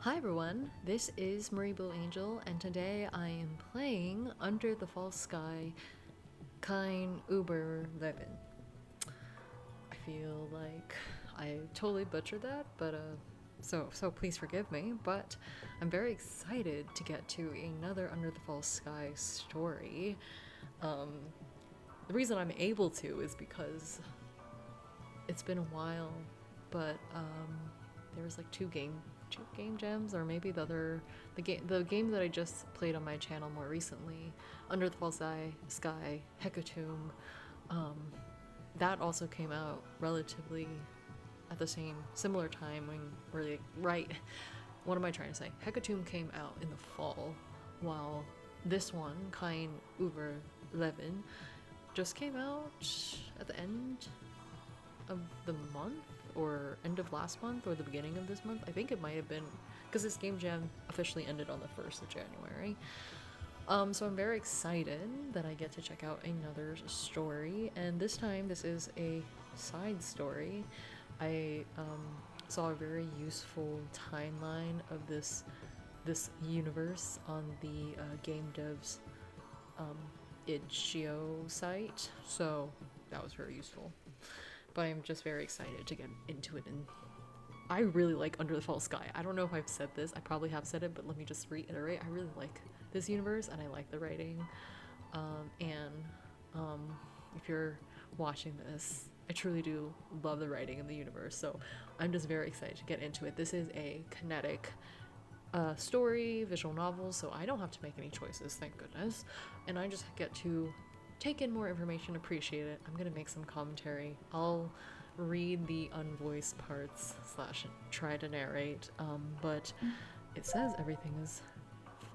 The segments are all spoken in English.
Hi everyone, this is Marie Blue Angel, and today I am playing Under the False Sky, Kein, Über, Leben. I feel like I totally butchered that, but so please forgive me, but I'm very excited to get to another Under the False Sky story. The reason I'm able to is because it's been a while, but there was like two game jams, or maybe the game that I just played on my channel more recently, Under the False Sky, Hecatomb. That also came out relatively at the similar time when we're right. What am I trying to say? Hecatomb came out in the fall, while this one, Kein Über Leben, just came out at the end of the month, or end of last month, or the beginning of this month. I think it might have been, because this game jam officially ended on the 1st of January. So I'm very excited that I get to check out another story, and this time this is a side story. I saw a very useful timeline of this universe on the game devs itch.io site, so that was very useful. But I'm just very excited to get into it, and I really like Under the False Sky. I don't know if I've said this, I probably have said it, but let me just reiterate, I really like this universe, and I like the writing, if you're watching this, I truly do love the writing in the universe, so I'm just very excited to get into it. This is a kinetic story, visual novel, so I don't have to make any choices, thank goodness, and I just get to take in more information, appreciate it. I'm gonna make some commentary. I'll read the unvoiced parts / try to narrate, but it says everything is,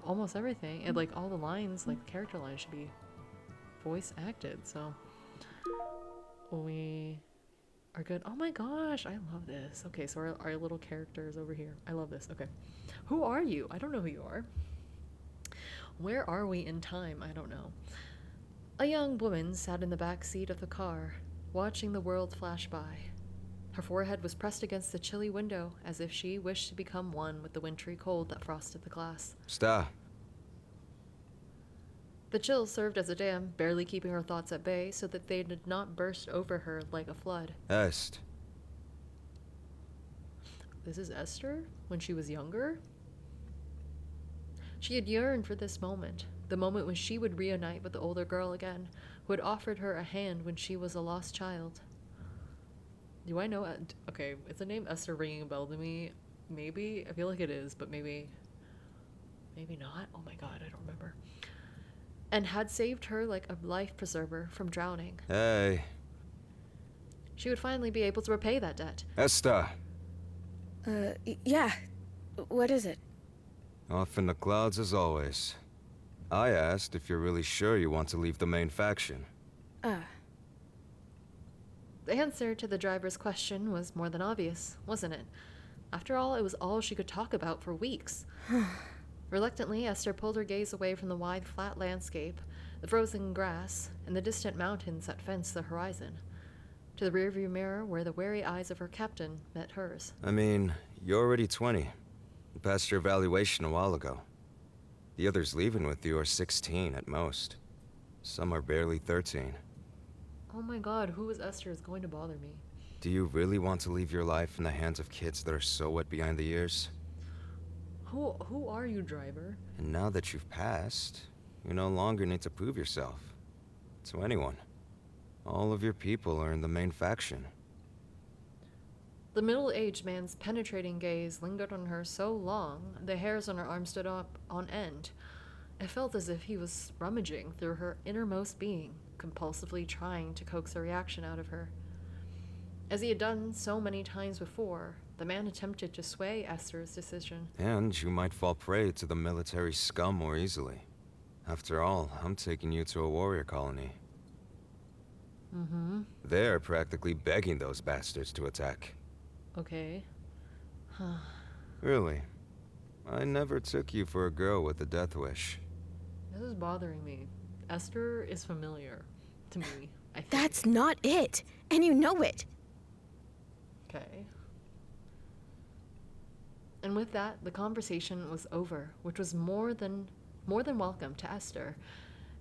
almost everything, and like all the lines, like the character lines, should be voice acted, so we are good. Oh my gosh, I love this. Okay, so our little characters over here. I love this. Okay. Who are you? I don't know who you are. Where are we in time? I don't know. A young woman sat in the back seat of the car, watching the world flash by. Her forehead was pressed against the chilly window, as if she wished to become one with the wintry cold that frosted the glass. Sta. The chill served as a dam, barely keeping her thoughts at bay so that they did not burst over her like a flood. Est. This is Esther, when she was younger? She had yearned for this moment, the moment when she would reunite with the older girl again, who had offered her a hand when she was a lost child. Do I know? Okay, is the name Esther ringing a bell to me? Maybe? I feel like it is, but maybe not. Oh my god, I don't remember. And had saved her like a life preserver from drowning. Hey. She would finally be able to repay that debt. Esta. Yeah. What is it? Off in the clouds as always. I asked if you're really sure you want to leave the main faction. The answer to the driver's question was more than obvious, wasn't it? After all, it was all she could talk about for weeks. Reluctantly, Esther pulled her gaze away from the wide, flat landscape, the frozen grass, and the distant mountains that fenced the horizon, to the rearview mirror where the wary eyes of her captain met hers. I mean, you're already 20. You passed your evaluation a while ago. The others leaving with you are 16 at most. Some are barely 13. Oh my god, who is Esther is going to bother me. Do you really want to leave your life in the hands of kids that are so wet behind the ears? Who are you, driver? And now that you've passed, you no longer need to prove yourself. To anyone. All of your people are in the main faction. The middle-aged man's penetrating gaze lingered on her so long, the hairs on her arm stood up on end. It felt as if he was rummaging through her innermost being, compulsively trying to coax a reaction out of her. As he had done so many times before, the man attempted to sway Esther's decision. And you might fall prey to the military scum more easily. After all, I'm taking you to a warrior colony. They're practically begging those bastards to attack. Okay. Really? I never took you for a girl with a death wish. This is bothering me. Esther is familiar to me, I think. That's not it, and you know it. Okay. And with that, the conversation was over, which was more than welcome to Esther,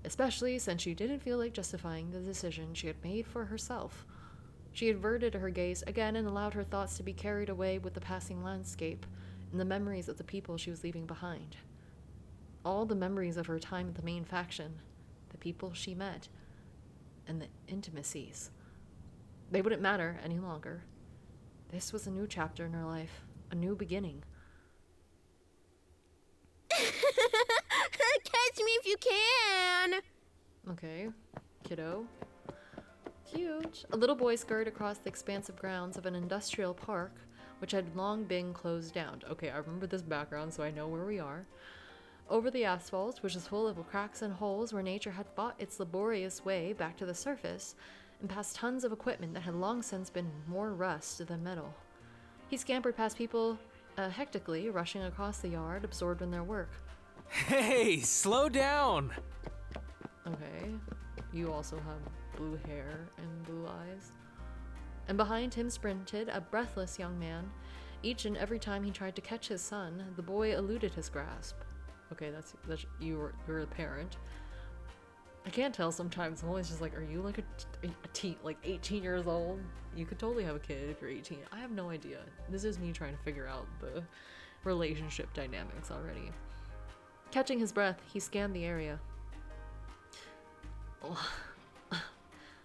especially since she didn't feel like justifying the decision she had made for herself. She averted her gaze again and allowed her thoughts to be carried away with the passing landscape and the memories of the people she was leaving behind. All the memories of her time with the main faction, the people she met, and the intimacies. They wouldn't matter any longer. This was a new chapter in her life, a new beginning. Catch me if you can! Okay, kiddo. Cute. A little boy scurried across the expansive grounds of an industrial park, which had long been closed down. Okay, I remember this background, so I know where we are. Over the asphalt, which was full of cracks and holes where nature had fought its laborious way back to the surface, and past tons of equipment that had long since been more rust than metal. He scampered past people hectically, rushing across the yard, absorbed in their work. Hey, slow down! Okay, you also have blue hair and blue eyes. And behind him sprinted a breathless young man. Each and every time he tried to catch his son, the boy eluded his grasp. Okay, that's you're a parent. I can't tell sometimes. I'm always just like, are you like a teen, like 18 years old? You could totally have a kid if you're 18. I have no idea. This is me trying to figure out the relationship dynamics already. Catching his breath, he scanned the area.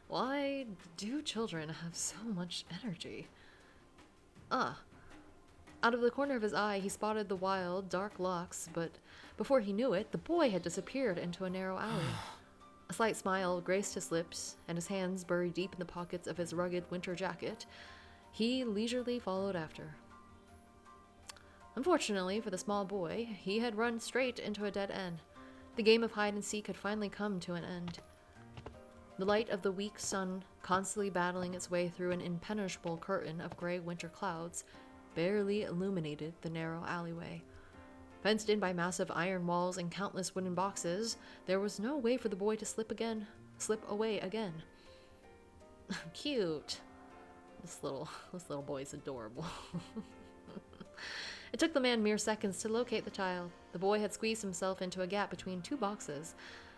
Why do children have so much energy? Out of the corner of his eye, he spotted the wild, dark locks, but before he knew it, the boy had disappeared into a narrow alley. A slight smile graced his lips, and his hands buried deep in the pockets of his rugged winter jacket. He leisurely followed after. Unfortunately for the small boy, he had run straight into a dead end. The game of hide and seek had finally come to an end. The light of the weak sun, constantly battling its way through an impenetrable curtain of gray winter clouds, barely illuminated the narrow alleyway. Fenced in by massive iron walls and countless wooden boxes, there was no way for the boy to slip away again. Cute. This little boy is adorable. It took the man mere seconds to locate the child. The boy had squeezed himself into a gap between two boxes,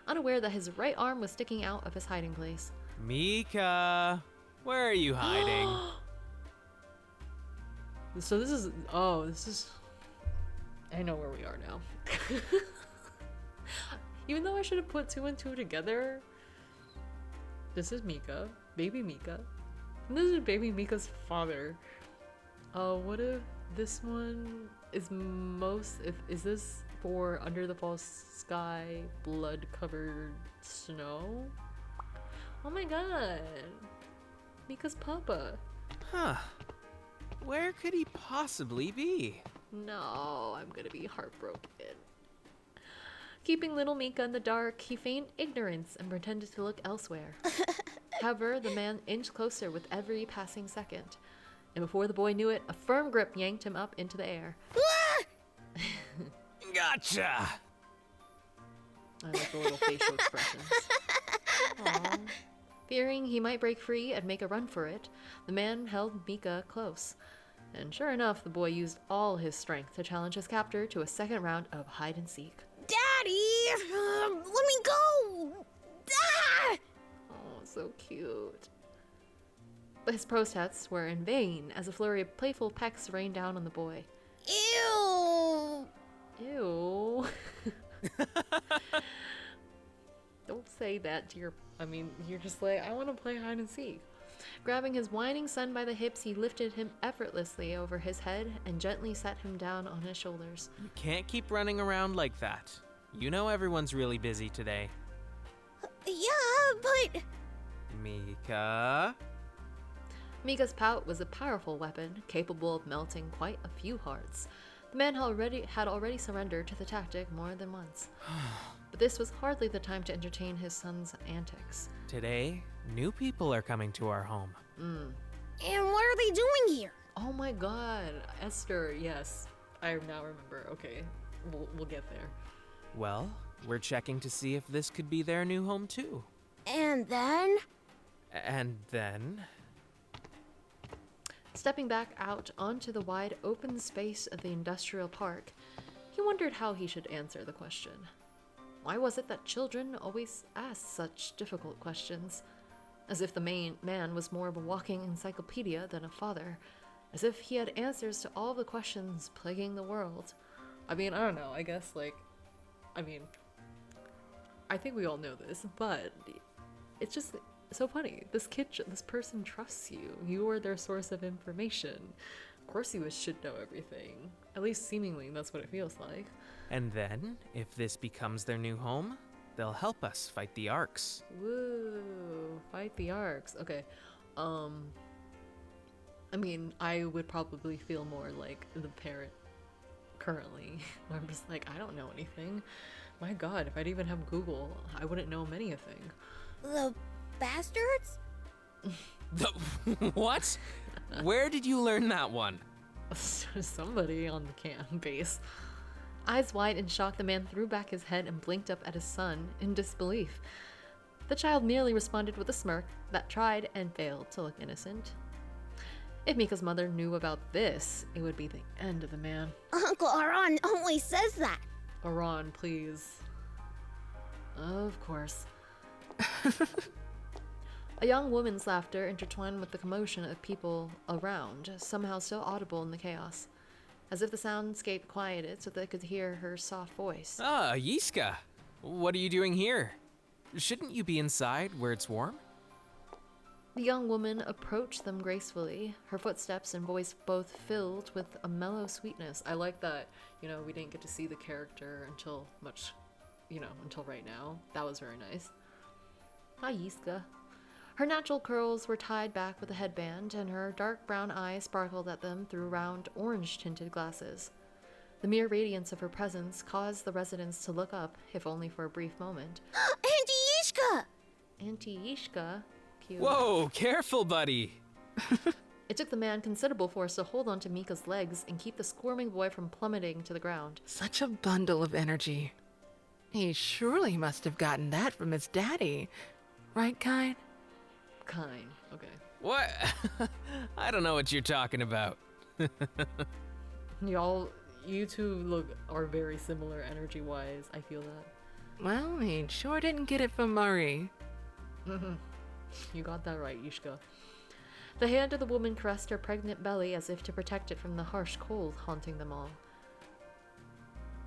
unaware that his right arm was sticking out of his hiding place. Mika, where are you hiding? So this is I know where we are now. Even though I should have put two and two together, this is Mika, baby Mika. And this is baby Mika's father. What if this one is is this for Under the False Sky, blood-covered snow? Oh my god. Mika's papa. Huh. Where could he possibly be? No, I'm gonna be heartbroken. Keeping little Mika in the dark, he feigned ignorance and pretended to look elsewhere. However, the man inched closer with every passing second. And before the boy knew it, a firm grip yanked him up into the air. Gotcha! I like the little facial expressions. Aww. Fearing he might break free and make a run for it, the man held Mika close. And sure enough, the boy used all his strength to challenge his captor to a second round of hide and seek. Daddy! Let me go! Ah! Oh, so cute. But his protests were in vain as a flurry of playful pecks rained down on the boy. Ew! Ew. Don't say that to you're just like, I want to play hide and seek. Grabbing his whining son by the hips, he lifted him effortlessly over his head and gently set him down on his shoulders. You can't keep running around like that. You know everyone's really busy today. Yeah, but... Mika? Mika's pout was a powerful weapon, capable of melting quite a few hearts. The man had already surrendered to the tactic more than once. But this was hardly the time to entertain his son's antics. Today, new people are coming to our home. And what are they doing here? Oh my god, Esther, yes. I now remember. Okay, we'll get there. Well, we're checking to see if this could be their new home too. And then? And then... Stepping back out onto the wide open space of the industrial park, he wondered how he should answer the question. Why was it that children always asked such difficult questions? As if the main man was more of a walking encyclopedia than a father. As if he had answers to all the questions plaguing the world. I mean, I don't know, I guess, I think we all know this, but it's just so funny. This person trusts you. You are their source of information. Of course you should know everything. At least seemingly, that's what it feels like. And then, if this becomes their new home, they'll help us fight the Arcs. Woo, fight the Arcs. Okay, I mean, I would probably feel more like the parent currently. I'm just like, I don't know anything. My god, if I'd even have Google, I wouldn't know many a thing. The bastards? What? Where did you learn that one? Somebody on the base. Eyes wide in shock, the man threw back his head and blinked up at his son in disbelief. The child merely responded with a smirk that tried and failed to look innocent. If Mika's mother knew about this, it would be the end of the man. Uncle Aron always says that. Aron, please. Of course. A young woman's laughter intertwined with the commotion of people around, somehow still audible in the chaos, as if the soundscape quieted so they could hear her soft voice. Ah, Yiska. What are you doing here? Shouldn't you be inside where it's warm? The young woman approached them gracefully, her footsteps and voice both filled with a mellow sweetness. I like that, we didn't get to see the character until until right now. That was very nice. Hi, Yiska. Her natural curls were tied back with a headband, and her dark brown eyes sparkled at them through round orange-tinted glasses. The mere radiance of her presence caused the residents to look up, if only for a brief moment. Auntie Yishka! Auntie Yishka? Cute. Whoa, careful, buddy! It took the man considerable force to hold onto Mika's legs and keep the squirming boy from plummeting to the ground. Such a bundle of energy. He surely must have gotten that from his daddy. Right, Kein? Kein, okay. What? I don't know what you're talking about. You two are very similar energy-wise. I feel that. Well, he sure didn't get it from Murray. You got that right, Yishka. The hand of the woman caressed her pregnant belly as if to protect it from the harsh cold haunting them all.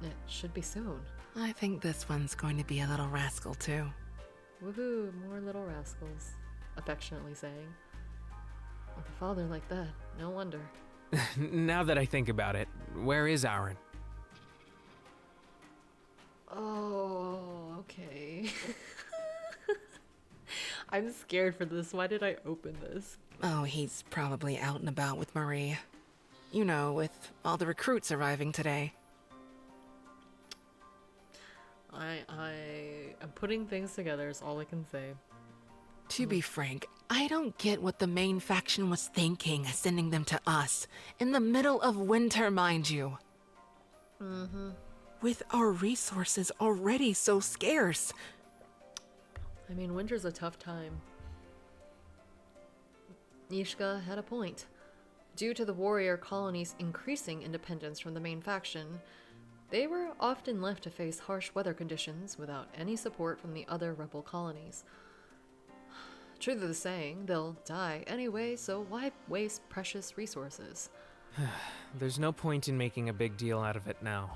It should be soon. I think this one's going to be a little rascal, too. Woohoo, more little rascals. Affectionately saying. With a father like that, no wonder. Now that I think about it, where is Aaron? Oh, okay. I'm scared for this. Why did I open this? Oh, he's probably out and about with Marie. With all the recruits arriving today. I'm putting things together is all I can say. To be frank, I don't get what the main faction was thinking, sending them to us. In the middle of winter, mind you. With our resources already so scarce. I mean, winter's a tough time. Yishka had a point. Due to the warrior colony's increasing independence from the main faction, they were often left to face harsh weather conditions without any support from the other rebel colonies. Truth of the saying, they'll die anyway, so why waste precious resources? There's no point in making a big deal out of it now.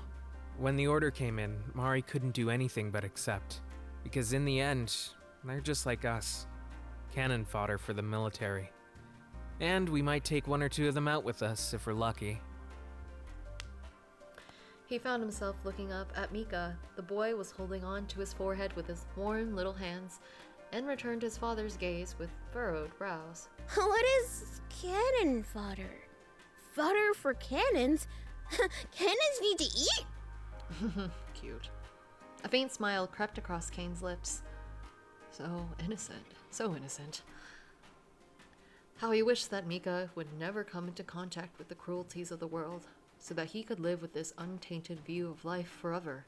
When the order came in, Mari couldn't do anything but accept. Because in the end, they're just like us. Cannon fodder for the military. And we might take one or two of them out with us if we're lucky. He found himself looking up at Mika. The boy was holding on to his forehead with his worn little hands and returned his father's gaze with furrowed brows. What is cannon fodder? Fodder for cannons? Cannons need to eat? Cute. A faint smile crept across Kane's lips. So innocent. So innocent. How he wished that Mika would never come into contact with the cruelties of the world, so that he could live with this untainted view of life forever.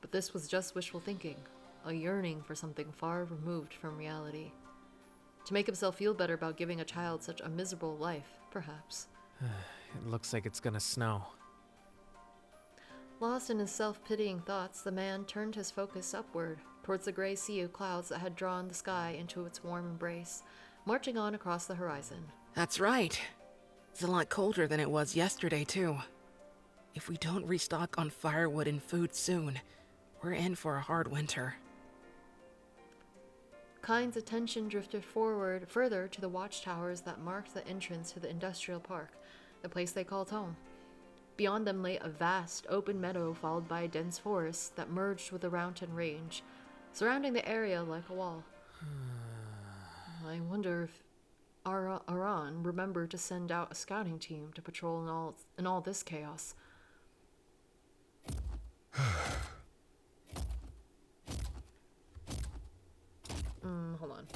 But this was just wishful thinking, a yearning for something far removed from reality. To make himself feel better about giving a child such a miserable life, Perhaps. It looks like it's gonna snow. Lost in his self-pitying thoughts, the man turned his focus upward, towards the gray sea of clouds that had drawn the sky into its warm embrace, marching on across the horizon. That's right. It's a lot colder than it was yesterday, too. If we don't restock on firewood and food soon, we're in for a hard winter. Kein's attention drifted forward further to the watchtowers that marked the entrance to the industrial park, the place they called home. Beyond them lay a vast, open meadow followed by a dense forest that merged with the Rountain Range, surrounding the area like a wall. I wonder if Aran remembered to send out a scouting team to patrol in all this chaos. Hold on.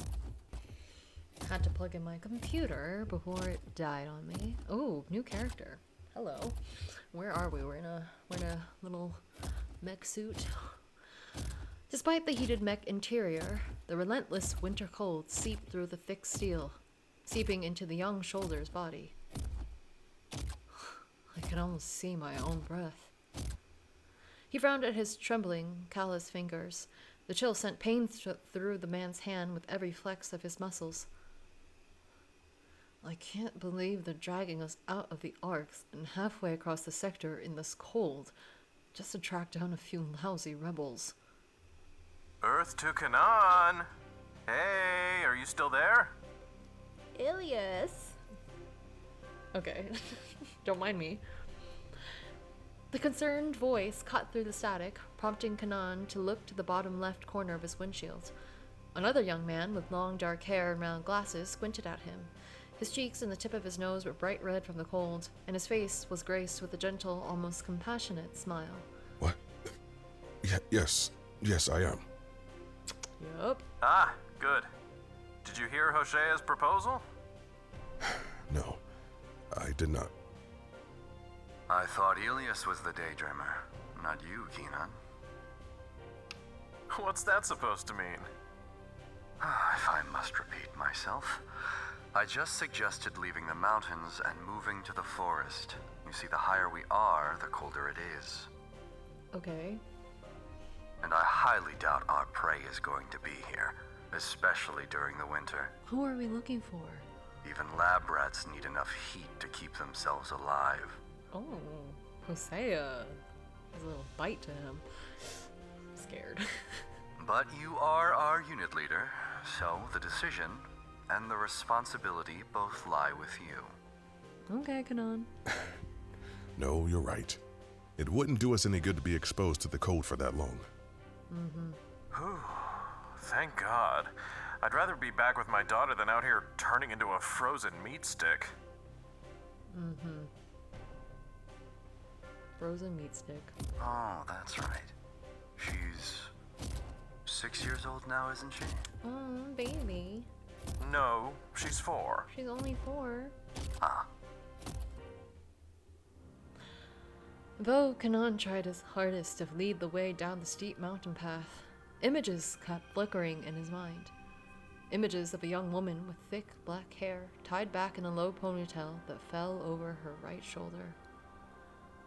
Had to plug in my computer before it died on me. Oh, new character. Hello. Where are we? We're in a little mech suit. Despite the heated mech interior, the relentless winter cold seeped through the thick steel, seeping into the young shoulder's body. I could almost see my own breath. He frowned at his trembling, callous fingers. The chill sent pain through the man's hand with every flex of his muscles. I can't believe they're dragging us out of the arcs and halfway across the sector in this cold, just to track down a few lousy rebels. Earth to Kein! Hey, are you still there? Ilias. Okay, don't mind me. The concerned voice cut through the static, prompting Kein to look to the bottom left corner of his windshield. Another young man with long dark hair and round glasses squinted at him. His cheeks and the tip of his nose were bright red from the cold, and his face was graced with a gentle, almost compassionate smile. What? Yes, I am. Yup. Ah, good. Did you hear Hosea's proposal? No, I did not. I thought Ilias was the daydreamer, not you, Kein. What's that supposed to mean? If I must repeat myself, I just suggested leaving the mountains and moving to the forest. You see, the higher we are, the colder it is. Okay. And I highly doubt our prey is going to be here, especially during the winter. Who are we looking for? Even lab rats need enough heat to keep themselves alive. Oh, Hosea. There's a little bite to him. I'm scared. But you are our unit leader, so the decision and the responsibility both lie with you. Okay, Kein. No, you're right. It wouldn't do us any good to be exposed to the cold for that long. Whew. Thank God. I'd rather be back with my daughter than out here turning into a frozen meat stick. Frozen meat stick. Oh, that's right. She's 6 years old now, isn't she? Oh, baby. No, she's 4. She's only 4. Ah, Though Kein tried his hardest to lead the way down the steep mountain path, images kept flickering in his mind. Images of a young woman with thick black hair tied back in a low ponytail that fell over her right shoulder.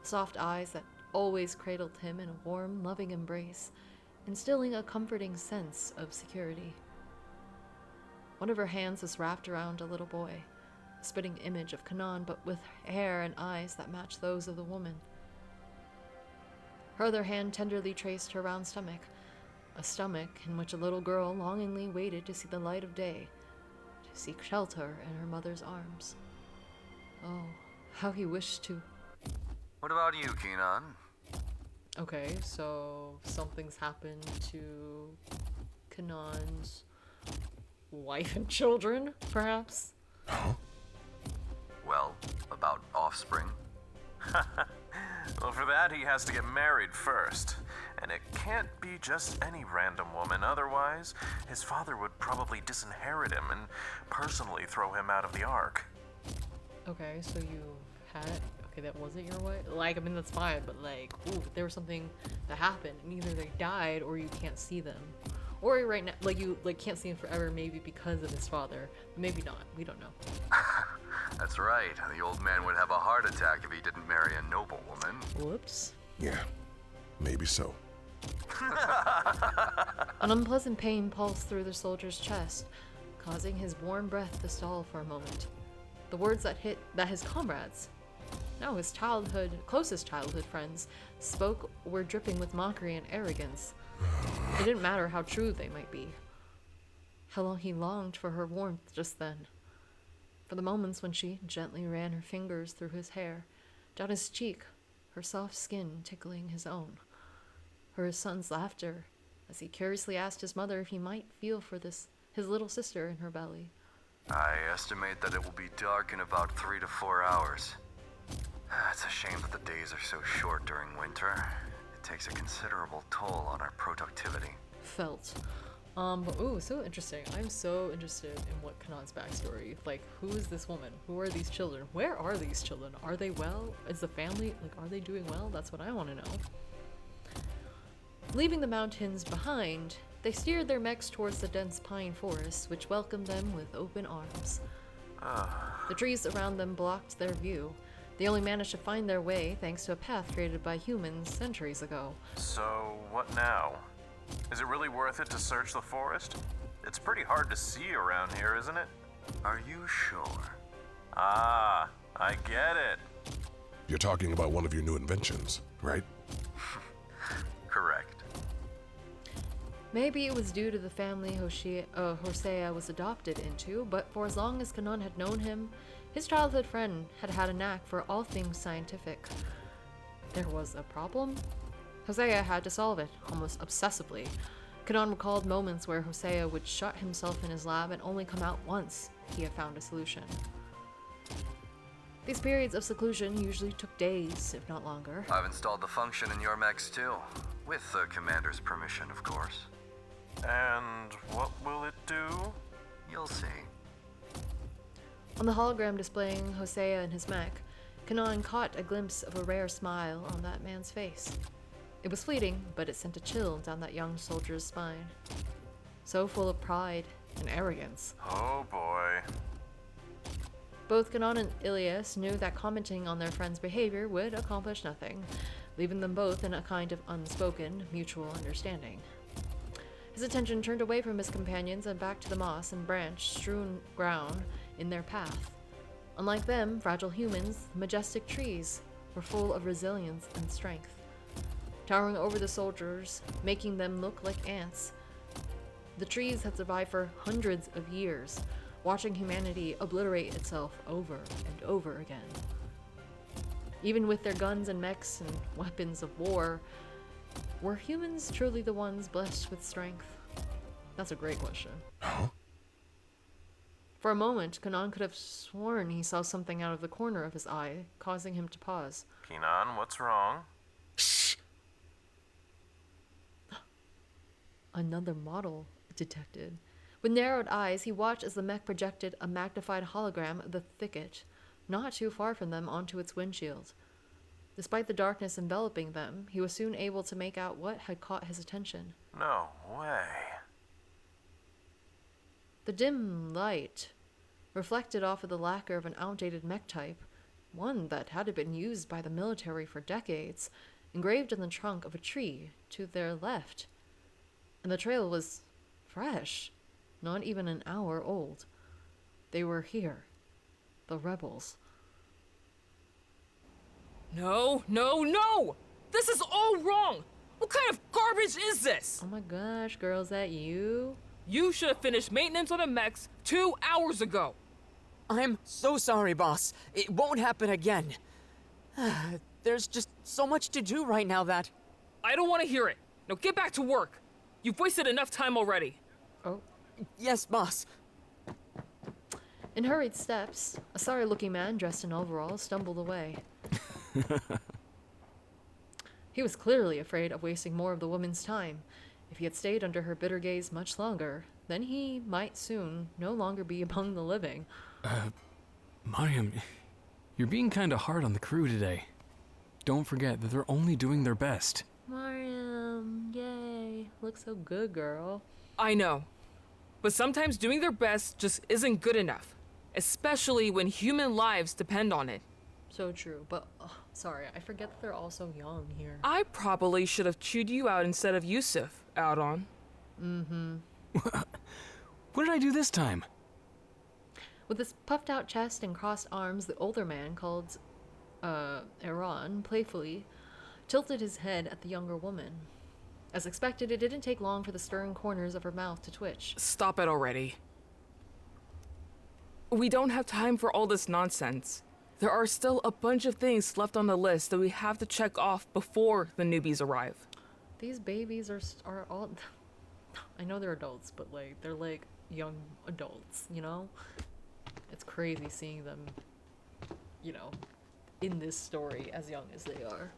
Soft eyes that always cradled him in a warm, loving embrace, instilling a comforting sense of security. One of her hands was wrapped around a little boy, a spitting image of Kein, but with hair and eyes that matched those of the woman. Her other hand tenderly traced her round stomach, a stomach in which a little girl longingly waited to see the light of day, to seek shelter in her mother's arms. Oh, how he wished to... what about you, Kein? Okay, so something's happened to Kein's wife and children, perhaps? Well, about offspring? Well, for that, he has to get married first. And it can't be just any random woman, otherwise, his father would probably disinherit him and personally throw him out of the Ark. Okay, so you had... Okay, that wasn't your wife? Like, I mean, that's fine, but like, ooh, there was something that happened, and either they died or you can't see them. Or right now, like, you like can't see him forever, maybe because of his father. Maybe not. We don't know. That's right. The old man would have a heart attack if he didn't marry a noble woman. Whoops. Yeah, maybe so. An unpleasant pain pulsed through the soldier's chest, causing his warm breath to stall for a moment. The words that his comrades, now his closest childhood friends, spoke were dripping with mockery and arrogance. It didn't matter how true they might be. How long he longed for her warmth just then. For the moments when she gently ran her fingers through his hair, down his cheek, her soft skin tickling his own. For his son's laughter, as he curiously asked his mother if he might feel for his little sister in her belly. I estimate that it will be dark in about 3 to 4 hours. It's a shame that the days are so short during winter. It takes a considerable toll on our productivity. Felt. Ooh, so interesting. I'm so interested in what Kanan's backstory. Like, who is this woman? Who are these children? Where are these children? Are they well? Is the family, are they doing well? That's what I want to know. Leaving the mountains behind, they steered their mechs towards the dense pine forest, which welcomed them with open arms. The trees around them blocked their view. They only managed to find their way thanks to a path created by humans centuries ago. So, what now? Is it really worth it to search the forest? It's pretty hard to see around here, isn't it? Are you sure? Ah, I get it. You're talking about one of your new inventions, right? Correct. Maybe it was due to the family Hosea was adopted into, but for as long as Kanan had known him, his childhood friend had had a knack for all things scientific. There was a problem? Hosea had to solve it, almost obsessively. Kanan recalled moments where Hosea would shut himself in his lab and only come out once he had found a solution. These periods of seclusion usually took days, if not longer. I've installed the function in your mechs too. With the commander's permission, of course. And what will it do? You'll see. On the hologram displaying Hosea and his mech, Kanan caught a glimpse of a rare smile on that man's face. It was fleeting, but it sent a chill down that young soldier's spine. So full of pride and arrogance. Oh boy. Both Kanan and Ilias knew that commenting on their friend's behavior would accomplish nothing, leaving them both in a kind of unspoken, mutual understanding. His attention turned away from his companions and back to the moss and branch-strewn ground in their path. Unlike them, fragile humans, majestic trees were full of resilience and strength. Towering over the soldiers, making them look like ants, the trees had survived for hundreds of years, watching humanity obliterate itself over and over again. Even with their guns and mechs and weapons of war, were humans truly the ones blessed with strength? That's a great question. Huh? For a moment, Kanan could have sworn he saw something out of the corner of his eye, causing him to pause. Kenan, what's wrong? Another model detected. With narrowed eyes, he watched as the mech projected a magnified hologram of the thicket, not too far from them, onto its windshield. Despite the darkness enveloping them, he was soon able to make out what had caught his attention. No way. The dim light reflected off of the lacquer of an outdated mech type, one that had been used by the military for decades, engraved in the trunk of a tree to their left. And the trail was fresh, not even an hour old. They were here, the rebels. No, no, no! This is all wrong! What kind of garbage is this? Oh my gosh, girl, is that you? You should have finished maintenance on the mechs 2 hours ago! I'm so sorry, boss. It won't happen again. There's just so much to do right now that... I don't want to hear it. Now get back to work. You've wasted enough time already. Oh. Yes, boss. In hurried steps, a sorry-looking man dressed in overalls stumbled away. He was clearly afraid of wasting more of the woman's time. If he had stayed under her bitter gaze much longer, then he might soon no longer be among the living. Mariam, you're being kinda hard on the crew today. Don't forget that they're only doing their best. Mariam, yay. Looks so good, girl. I know. But sometimes doing their best just isn't good enough. especially when human lives depend on it. So true, but sorry, I forget that they're all so young here. I probably should have chewed you out instead of Yusuf, out on. What did I do this time? With his puffed out chest and crossed arms, the older man, called Iran, playfully tilted his head at the younger woman. As expected, it didn't take long for the stern corners of her mouth to twitch. Stop it already. We don't have time for all this nonsense. There are still a bunch of things left on the list that we have to check off before the newbies arrive. These babies are all... I know they're adults, but like they're like young adults, you know? It's crazy seeing them, you know, in this story as young as they are.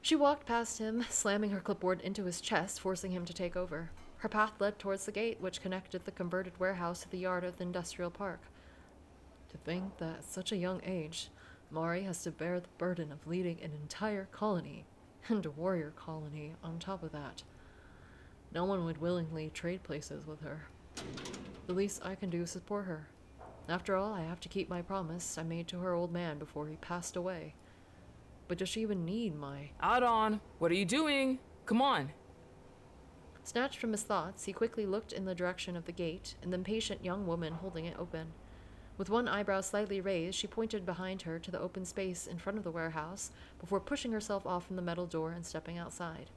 She walked past him, slamming her clipboard into his chest, forcing him to take over. Her path led towards the gate, which connected the converted warehouse to the yard of the industrial park. To think that at such a young age, Mari has to bear the burden of leading an entire colony, and a warrior colony on top of that. No one would willingly trade places with her. The least I can do is support her. After all, I have to keep my promise I made to her old man before he passed away. But does she even need my... Out on, what are you doing? Come on. Snatched from his thoughts, he quickly looked in the direction of the gate and the impatient young woman holding it open. With one eyebrow slightly raised, she pointed behind her to the open space in front of the warehouse before pushing herself off from the metal door and stepping outside.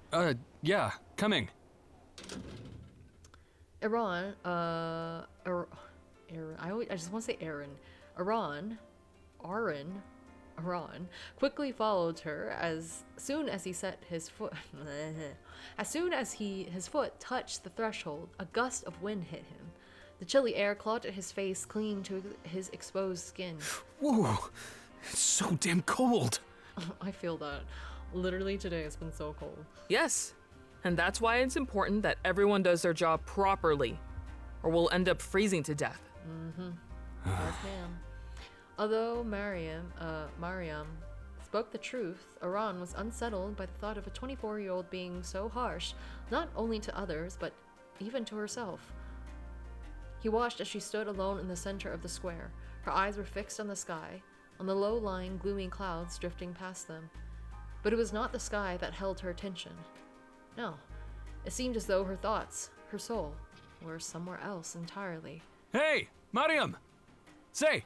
Yeah, coming. Iran, I just want to say Aaron. Iran quickly followed her as soon as he set his foot. As soon as his foot touched the threshold, a gust of wind hit him. The chilly air clawed at his face, clinging to his exposed skin. Whoa, it's so damn cold. I feel that. Literally today has been so cold. Yes, and that's why it's important that everyone does their job properly, or we'll end up freezing to death. Yes, ma'am. Although Mariam spoke the truth, Iran was unsettled by the thought of a 24-year-old being so harsh, not only to others, but even to herself. He watched as she stood alone in the center of the square. Her eyes were fixed on the sky, on the low-lying, gloomy clouds drifting past them. But it was not the sky that held her attention. No, it seemed as though her thoughts, her soul, were somewhere else entirely. Hey, Mariam! Say!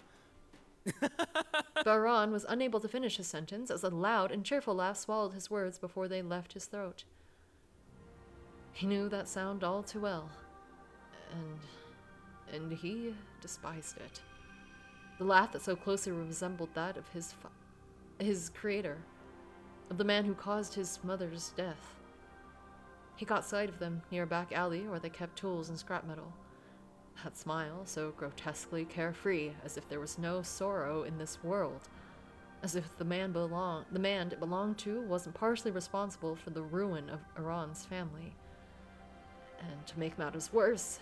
But Iran was unable to finish his sentence as a loud and cheerful laugh swallowed his words before they left his throat. He knew that sound all too well, and he despised it. The laugh that so closely resembled that of his creator, of the man who caused his mother's death. He caught sight of them near a back alley where they kept tools and scrap metal. That smile, so grotesquely carefree, as if there was no sorrow in this world, as if the man it belonged to wasn't partially responsible for the ruin of Iran's family. And to make matters worse,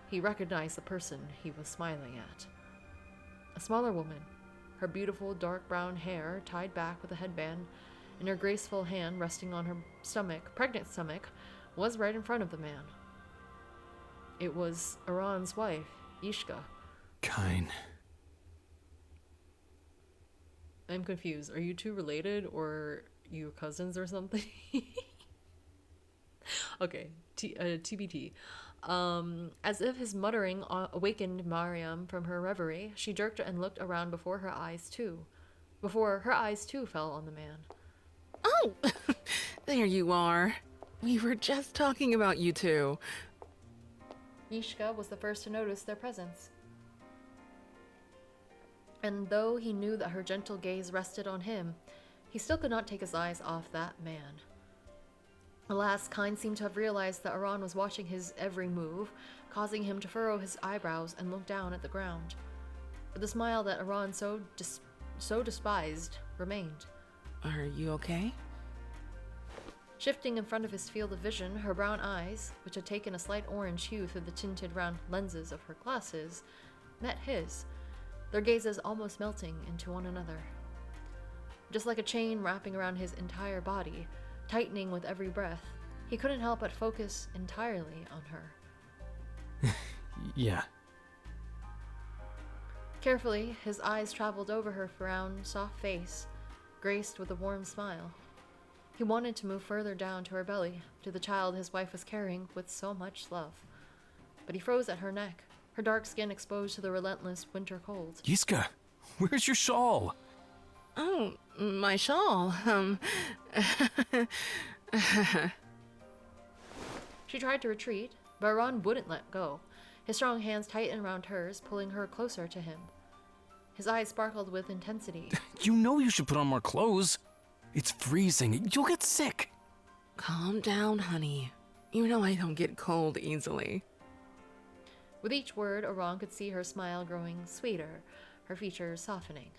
he recognized the person he was smiling at. A smaller woman, her beautiful dark brown hair tied back with a headband, and her graceful hand resting on her pregnant stomach, was right in front of the man. It was Iran's wife, Ishka. Kein. I'm confused. Are you two related, or you cousins or something? Okay, TBT. As if his muttering awakened Mariam from her reverie, she jerked and looked around before her eyes too fell on the man. Oh, there you are. We were just talking about you two. Ishka was the first to notice their presence. And though he knew that her gentle gaze rested on him, he still could not take his eyes off that man. Alas, Kein seemed to have realized that Iran was watching his every move, causing him to furrow his eyebrows and look down at the ground. But the smile that Iran so despised remained. Are you okay? Shifting in front of his field of vision, her brown eyes, which had taken a slight orange hue through the tinted round lenses of her glasses, met his, their gazes almost melting into one another. Just like a chain wrapping around his entire body, tightening with every breath, he couldn't help but focus entirely on her. Yeah. Carefully, his eyes traveled over her round, soft face, graced with a warm smile. He wanted to move further down to her belly, to the child his wife was carrying with so much love. But he froze at her neck, her dark skin exposed to the relentless winter cold. Yiska, where's your shawl? Oh, my shawl. She tried to retreat, but Aran wouldn't let go. His strong hands tightened around hers, pulling her closer to him. His eyes sparkled with intensity. You know you should put on more clothes. It's freezing. You'll get sick. Calm down, honey. You know I don't get cold easily. With each word, Aran could see her smile growing sweeter, her features softening.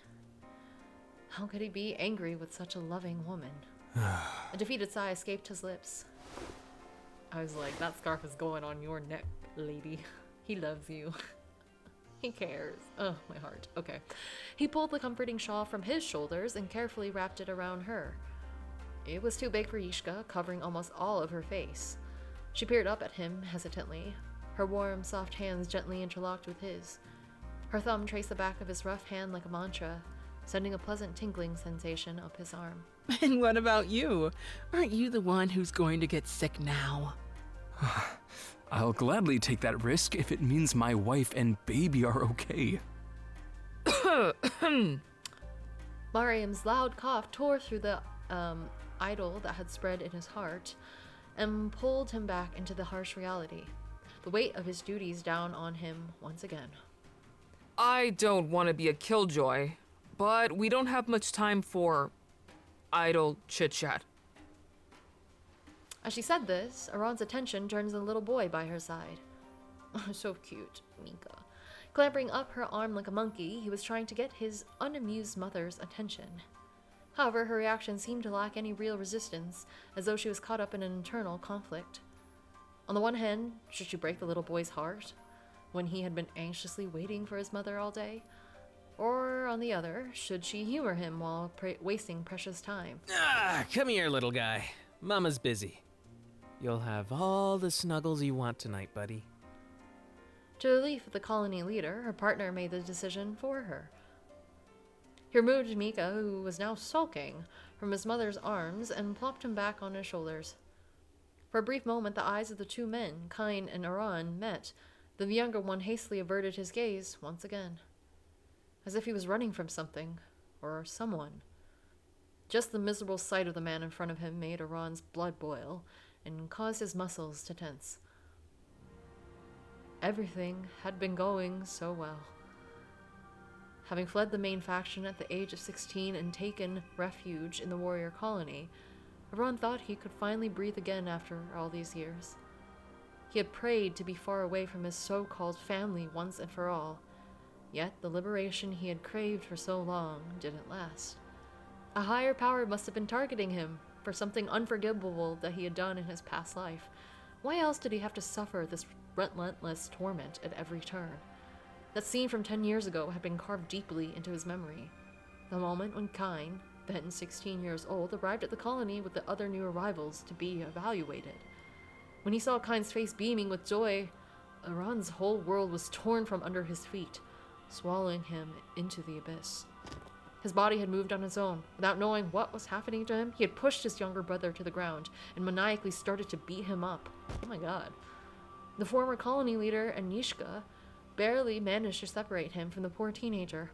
How could he be angry with such a loving woman? A defeated sigh escaped his lips. I was like, that scarf is going on your neck, lady. He loves you. He cares. Oh, my heart. Okay. He pulled the comforting shawl from his shoulders and carefully wrapped it around her. It was too big for Yishka, covering almost all of her face. She peered up at him hesitantly, her warm, soft hands gently interlocked with his. Her thumb traced the back of his rough hand like a mantra, sending a pleasant tingling sensation up his arm. And what about you? Aren't you the one who's going to get sick now? I'll gladly take that risk if it means my wife and baby are okay. Mariam's loud cough tore through the idol that had spread in his heart and pulled him back into the harsh reality, the weight of his duties down on him once again. I don't want to be a killjoy, but we don't have much time for idle chit-chat. As she said this, Aran's attention turns to the little boy by her side. So cute, Mika. Clambering up her arm like a monkey, he was trying to get his unamused mother's attention. However, her reaction seemed to lack any real resistance, as though she was caught up in an internal conflict. On the one hand, should she break the little boy's heart, when he had been anxiously waiting for his mother all day? Or, on the other, should she humor him while wasting precious time? Come here, little guy. Mama's busy. You'll have all the snuggles you want tonight, buddy. To the relief of the colony leader, her partner made the decision for her. He removed Mika, who was now sulking, from his mother's arms and plopped him back on his shoulders. For a brief moment, the eyes of the two men, Kein and Aran, met, then the younger one hastily averted his gaze once again, as if he was running from something, or someone. Just the miserable sight of the man in front of him made Aran's blood boil, and caused his muscles to tense. Everything had been going so well. Having fled the main faction at the age of 16 and taken refuge in the warrior colony, Aran thought he could finally breathe again after all these years. He had prayed to be far away from his so-called family once and for all, yet the liberation he had craved for so long didn't last. A higher power must have been targeting him for something unforgivable that he had done in his past life. Why else did he have to suffer this relentless torment at every turn? That scene from 10 years ago had been carved deeply into his memory. The moment when Kein, then 16 years old, arrived at the colony with the other new arrivals to be evaluated. When he saw Kein's face beaming with joy, Aran's whole world was torn from under his feet, swallowing him into the abyss. His body had moved on its own. Without knowing what was happening to him, he had pushed his younger brother to the ground and maniacally started to beat him up. Oh my god. The former colony leader and Yishka barely managed to separate him from the poor teenager.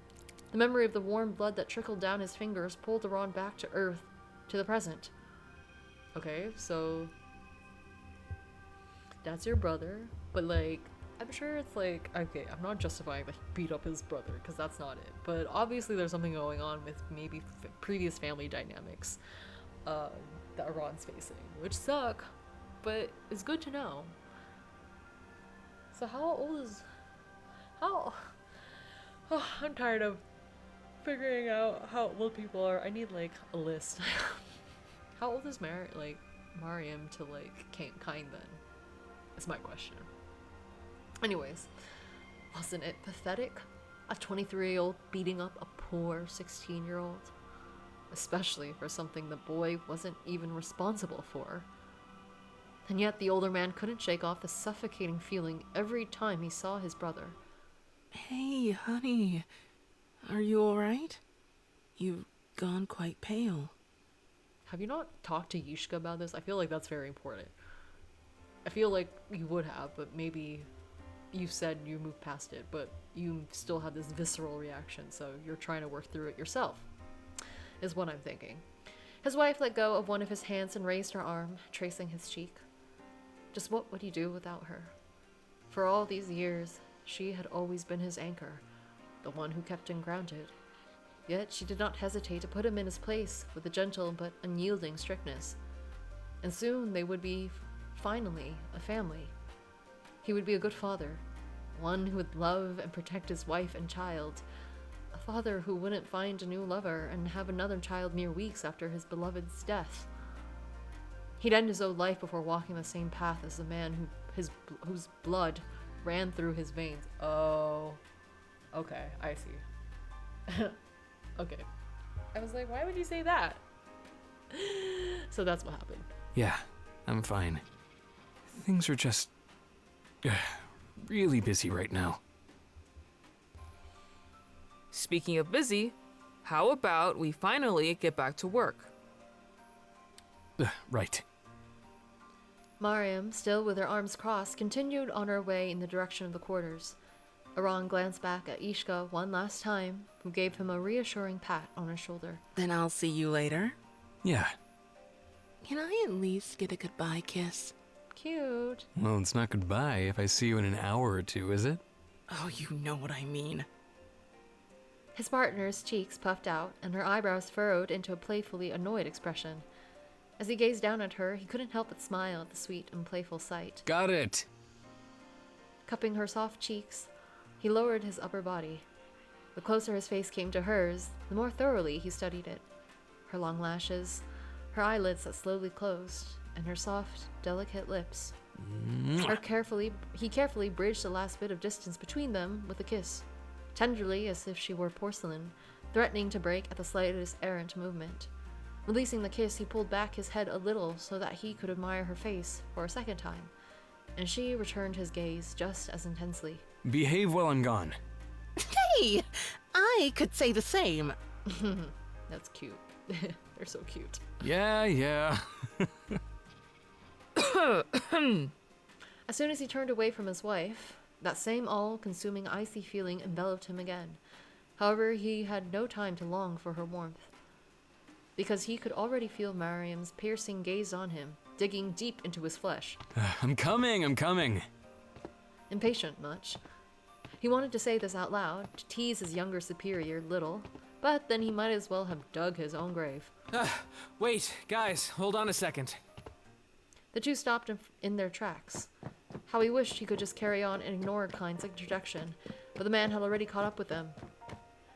The memory of the warm blood that trickled down his fingers pulled Aran back to Earth, to the present. Okay, so that's your brother, but like, I'm sure it's like, okay, I'm not justifying that he beat up his brother, because that's not it. But obviously there's something going on with maybe previous family dynamics that Aran's facing, which suck, but it's good to know. So how old is... Oh, I'm tired of figuring out how old people are. I need like a list. How old is Mariam to like Kein then? Is my question. Anyways, wasn't it pathetic? A 23-year-old beating up a poor 16-year-old? Especially for something the boy wasn't even responsible for. And yet the older man couldn't shake off the suffocating feeling every time he saw his brother. Hey, honey, Are you alright? You've gone quite pale. Have you not talked to Yishka about this? I feel like that's very important. I feel like you would have, but maybe you said you moved past it, but you still had this visceral reaction, so you're trying to work through it yourself, is what I'm thinking. His wife let go of one of his hands and raised her arm, tracing his cheek. Just what would he do without her? For all these years, she had always been his anchor, the one who kept him grounded. Yet she did not hesitate to put him in his place with a gentle but unyielding strictness. And soon they would be, finally, a family. He would be a good father, one who would love and protect his wife and child, a father who wouldn't find a new lover and have another child mere weeks after his beloved's death. He'd end his own life before walking the same path as the man whose blood ran through his veins. Oh, okay, I see. Okay. I was like, why would you say that? So that's what happened. Yeah, I'm fine. Things are just really busy right now. Speaking of busy, how about we finally get back to work? Right. Mariam, still with her arms crossed, continued on her way in the direction of the quarters. Aran glanced back at Ishka one last time, who gave him a reassuring pat on his shoulder. Then I'll see you later. Yeah. Can I at least get a goodbye kiss? Cute. Well, it's not goodbye if I see you in an hour or two, is it? Oh, you know what I mean. His partner's cheeks puffed out, and her eyebrows furrowed into a playfully annoyed expression. As he gazed down at her, he couldn't help but smile at the sweet and playful sight. Got it! Cupping her soft cheeks, he lowered his upper body. The closer his face came to hers, the more thoroughly he studied it. Her long lashes, her eyelids that slowly closed, and her soft, delicate lips. He carefully bridged the last bit of distance between them with a kiss, tenderly as if she were porcelain, threatening to break at the slightest errant movement. Releasing the kiss, he pulled back his head a little so that he could admire her face for a second time, and she returned his gaze just as intensely. Behave while I'm gone. Hey! I could say the same. That's cute. They're so cute. Yeah. As soon as he turned away from his wife, that same all-consuming icy feeling enveloped him again. However, he had no time to long for her warmth, because he could already feel Mariam's piercing gaze on him, digging deep into his flesh. I'm coming. Impatient much. He wanted to say this out loud, to tease his younger superior little, but then he might as well have dug his own grave. Wait, guys, hold on a second. The two stopped in their tracks. How he wished he could just carry on and ignore Kein's interjection, but the man had already caught up with them.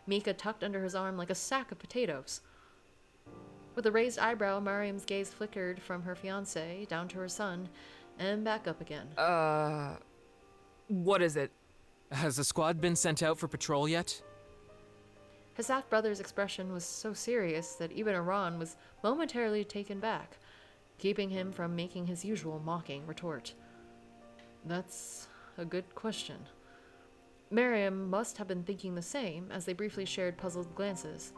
Mika tucked under his arm like a sack of potatoes. With a raised eyebrow, Mariam's gaze flickered from her fiancé down to her son, and back up again. What is it? Has the squad been sent out for patrol yet? His half-brother's expression was so serious that even Aran was momentarily taken back, keeping him from making his usual mocking retort. That's a good question. Mariam must have been thinking the same as they briefly shared puzzled glances.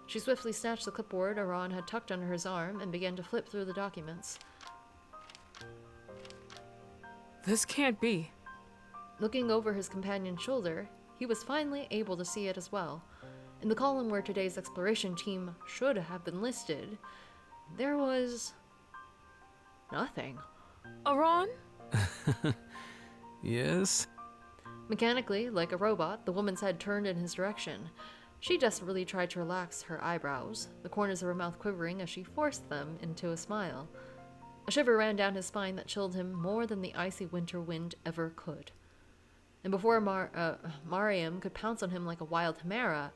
She swiftly snatched the clipboard Aran had tucked under his arm and began to flip through the documents. This can't be. Looking over his companion's shoulder, he was finally able to see it as well. In the column where today's exploration team should have been listed, there was nothing. Aran? Yes? Mechanically, like a robot, the woman's head turned in his direction. She desperately tried to relax her eyebrows, the corners of her mouth quivering as she forced them into a smile. A shiver ran down his spine that chilled him more than the icy winter wind ever could. And before Mariam could pounce on him like a wild chimera,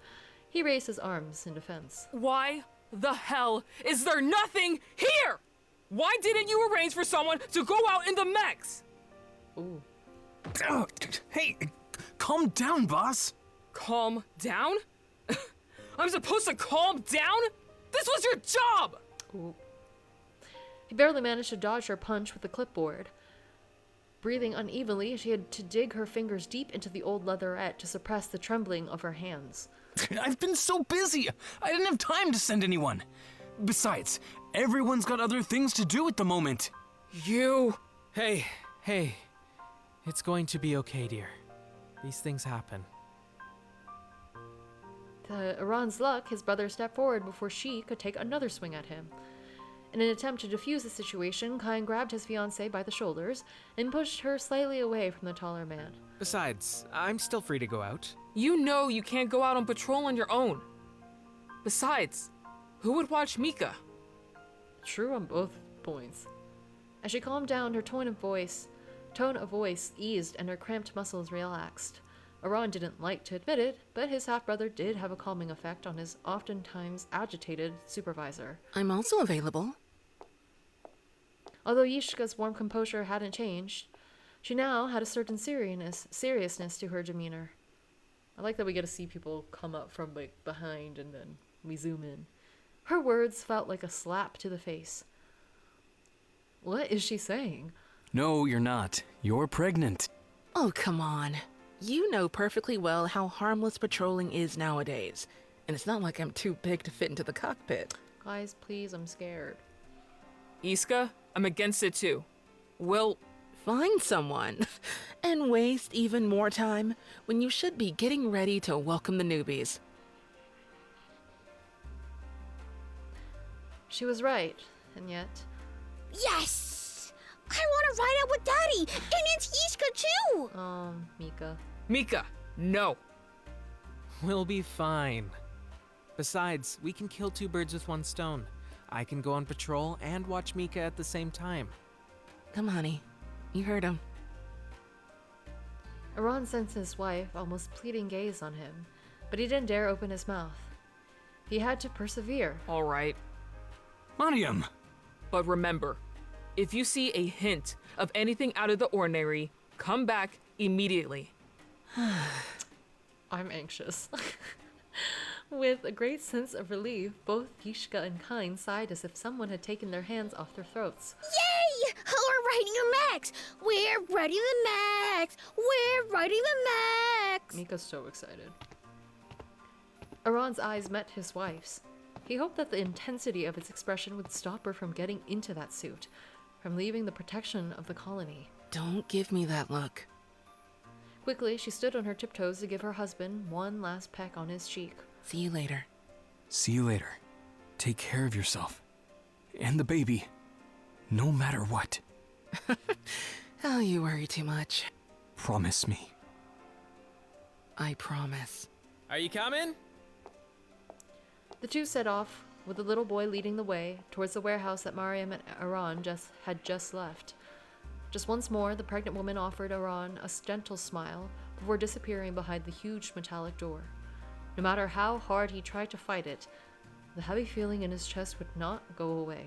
he raised his arms in defense. Why the hell is there nothing here? Why didn't you arrange for someone to go out in the mechs? Ooh. Hey, calm down, boss. Calm down? I'm supposed to calm down? This was your job! Ooh. He barely managed to dodge her punch with the clipboard. Breathing unevenly, she had to dig her fingers deep into the old leatherette to suppress the trembling of her hands. I've been so busy. I didn't have time to send anyone. Besides, everyone's got other things to do at the moment. You! Hey. It's going to be okay, dear. These things happen. To Iran's luck, his brother stepped forward before she could take another swing at him. In an attempt to defuse the situation, Kein grabbed his fiancée by the shoulders and pushed her slightly away from the taller man. Besides, I'm still free to go out. You know you can't go out on patrol on your own. Besides, who would watch Mika? True on both points. As she calmed down, her tone of voice eased and her cramped muscles relaxed. Iran didn't like to admit it, but his half-brother did have a calming effect on his oftentimes agitated supervisor. I'm also available. Although Yishka's warm composure hadn't changed, she now had a certain seriousness to her demeanor. I like that we get to see people come up from behind and then we zoom in. Her words felt like a slap to the face. What is she saying? No, you're not. You're pregnant. Oh, come on. You know perfectly well how harmless patrolling is nowadays. And it's not like I'm too big to fit into the cockpit. Guys, please, I'm scared. Iska, I'm against it too. We'll find someone and waste even more time when you should be getting ready to welcome the newbies. She was right, and yet... Yes! I want to ride out with Daddy, and it's Yishka too! Mika. Mika, no. We'll be fine. Besides, we can kill two birds with one stone. I can go on patrol and watch Mika at the same time. Come, honey. You heard him. Iran sensed his wife almost pleading gaze on him, but he didn't dare open his mouth. He had to persevere. All right. Mariam! But remember, if you see a hint of anything out of the ordinary, come back immediately. I'm anxious. With a great sense of relief, both Yishka and Kein sighed as if someone had taken their hands off their throats. Yay! We're riding the max! We're riding the max! We're riding the max! Mika's so excited. Iran's eyes met his wife's. He hoped that the intensity of its expression would stop her from getting into that suit, from leaving the protection of the colony. Don't give me that look. Quickly, she stood on her tiptoes to give her husband one last peck on his cheek. See you later. See you later. Take care of yourself. And the baby. No matter what. Oh, you worry too much. Promise me. I promise. Are you coming? The two set off, with the little boy leading the way, towards the warehouse that Mariam and Iran had just left. Just once more, the pregnant woman offered Iran a gentle smile before disappearing behind the huge metallic door. No matter how hard he tried to fight it, the heavy feeling in his chest would not go away.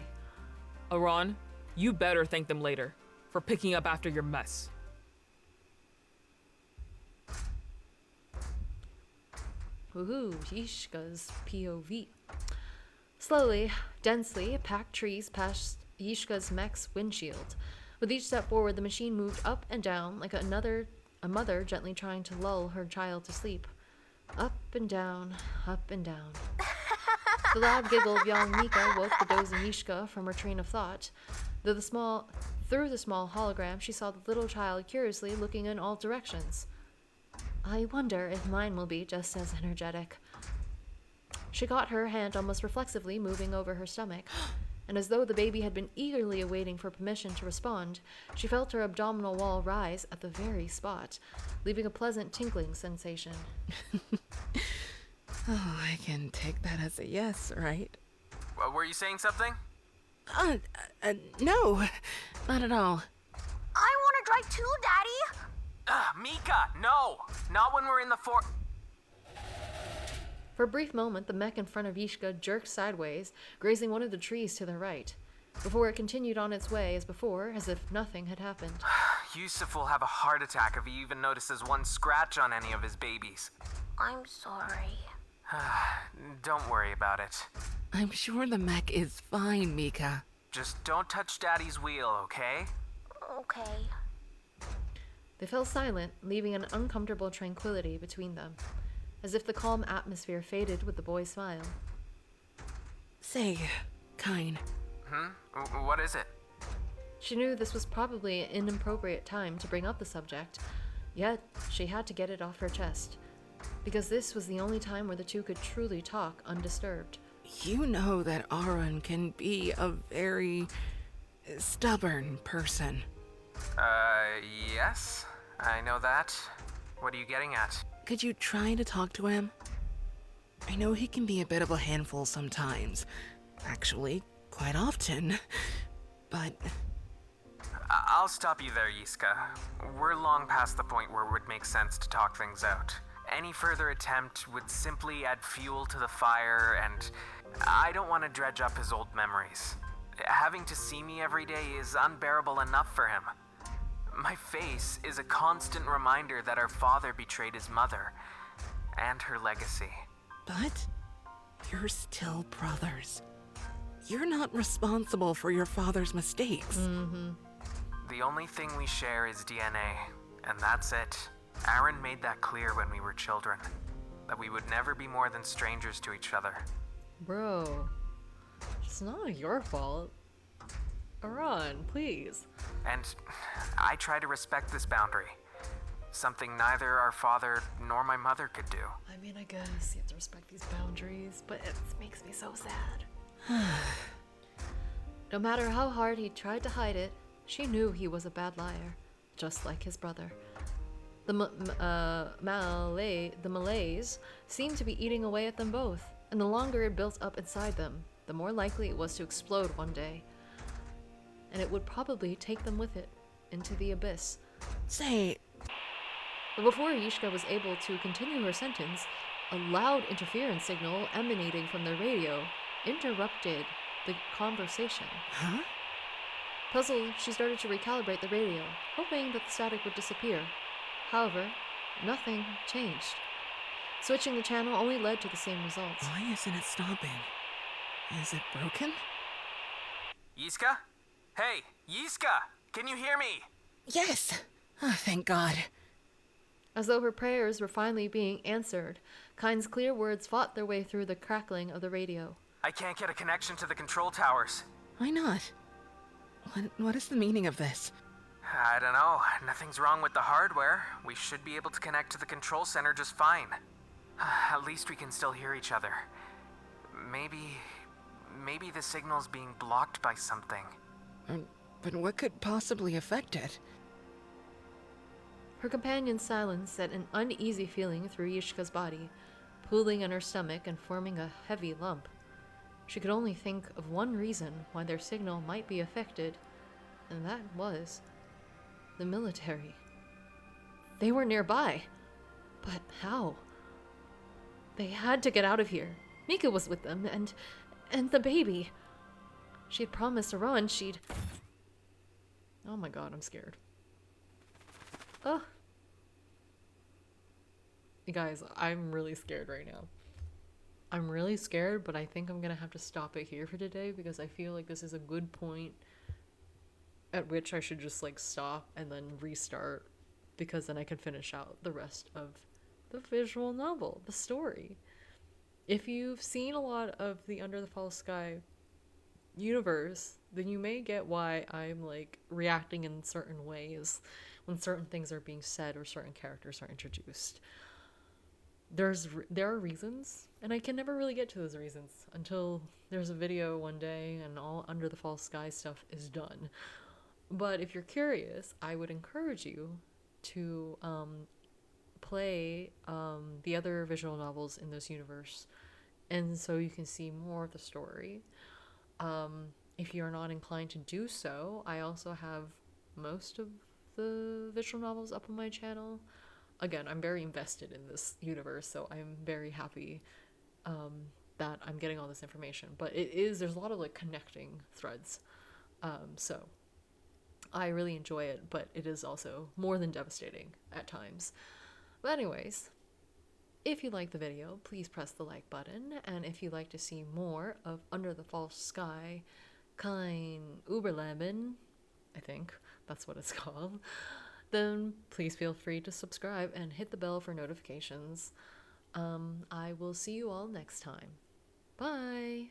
Iran, you better thank them later for picking up after your mess. Woohoo, Yishka's POV. Slowly, densely, packed trees passed Yishka's mech's windshield. With each step forward, the machine moved up and down like a mother gently trying to lull her child to sleep. Up and down, up and down. The loud giggle of young Mika woke the dozing Yishka from her train of thought. Through the small hologram, she saw the little child curiously looking in all directions. I wonder if mine will be just as energetic. She got her hand almost reflexively moving over her stomach, and as though the baby had been eagerly awaiting for permission to respond, she felt her abdominal wall rise at the very spot, leaving a pleasant tinkling sensation. Oh, I can take that as a yes, right? Were you saying something? No, not at all. I want to drive too, Daddy! Mika, no! Not when we're in the fort. For a brief moment, the mech in front of Yishka jerked sideways, grazing one of the trees to the right, before it continued on its way as before, as if nothing had happened. Yusuf will have a heart attack if he even notices one scratch on any of his babies. I'm sorry. Don't worry about it. I'm sure the mech is fine, Mika. Just don't touch Daddy's wheel, okay? Okay. They fell silent, leaving an uncomfortable tranquility between them. as if the calm atmosphere faded with the boy's smile. Say, Kein. What is it? She knew this was probably an inappropriate time to bring up the subject, yet she had to get it off her chest, because this was the only time where the two could truly talk undisturbed. You know that Aaron can be a very stubborn person. Yes. I know that. What are you getting at? Could you try to talk to him? I know he can be a bit of a handful sometimes. Actually, quite often. But... I'll stop you there, Yiska. We're long past the point where it would make sense to talk things out. Any further attempt would simply add fuel to the fire, and I don't want to dredge up his old memories. Having to see me every day is unbearable enough for him. My face is a constant reminder that our father betrayed his mother, and her legacy. But you're still brothers. You're not responsible for your father's mistakes. The only thing we share is DNA, and that's it. Aaron made that clear when we were children, that we would never be more than strangers to each other. Bro, it's not your fault. Aaron, please. And I try to respect this boundary. Something neither our father nor my mother could do. I mean, I guess you have to respect these boundaries, but it makes me so sad. No matter how hard he tried to hide it, she knew he was a bad liar, just like his brother. The malaise seemed to be eating away at them both, and the longer it built up inside them, the more likely it was to explode one day. And it would probably take them with it into the abyss. Say... But before Yishka was able to continue her sentence, a loud interference signal emanating from the radio interrupted the conversation. Huh? Puzzled, she started to recalibrate the radio, hoping that the static would disappear. However, nothing changed. Switching the channel only led to the same results. Why isn't it stopping? Is it broken? Yiska? Hey, Yiska! Can you hear me? Yes! Oh, thank God. As though her prayers were finally being answered, Kein's clear words fought their way through the crackling of the radio. I can't get a connection to the control towers. Why not? What is the meaning of this? I don't know. Nothing's wrong with the hardware. We should be able to connect to the control center just fine. At least we can still hear each other. Maybe the signal's being blocked by something. But what could possibly affect it? Her companion's silence sent an uneasy feeling through Yishka's body, pooling in her stomach and forming a heavy lump. She could only think of one reason why their signal might be affected, and that was the military. They were nearby, but how? They had to get out of here. Mika was with them, and the baby. She had promised Iran she'd... Oh my god, I'm scared. Ugh. You guys, I'm really scared right now. I'm really scared, but I think I'm gonna have to stop it here for today because I feel like this is a good point at which I should just like stop and then restart, because then I can finish out the rest of the visual novel, the story. If you've seen a lot of the Under the False Sky universe, then you may get why I'm like reacting in certain ways when certain things are being said or certain characters are introduced. There are reasons, and I can never really get to those reasons until there's a video one day and all Under the False Sky stuff is done. But if you're curious, I would encourage you to play the other visual novels in this universe, and so you can see more of the story. If you're not inclined to do so, I also have most of the visual novels up on my channel. Again, I'm very invested in this universe, so I'm very happy that I'm getting all this information. But there's a lot of like connecting threads. So I really enjoy it, but it is also more than devastating at times. But anyways, if you like the video, please press the like button. And if you'd like to see more of Under the False Sky, Kein, Über, Leben, I think that's what it's called, then please feel free to subscribe and hit the bell for notifications. I will see you all next time. Bye!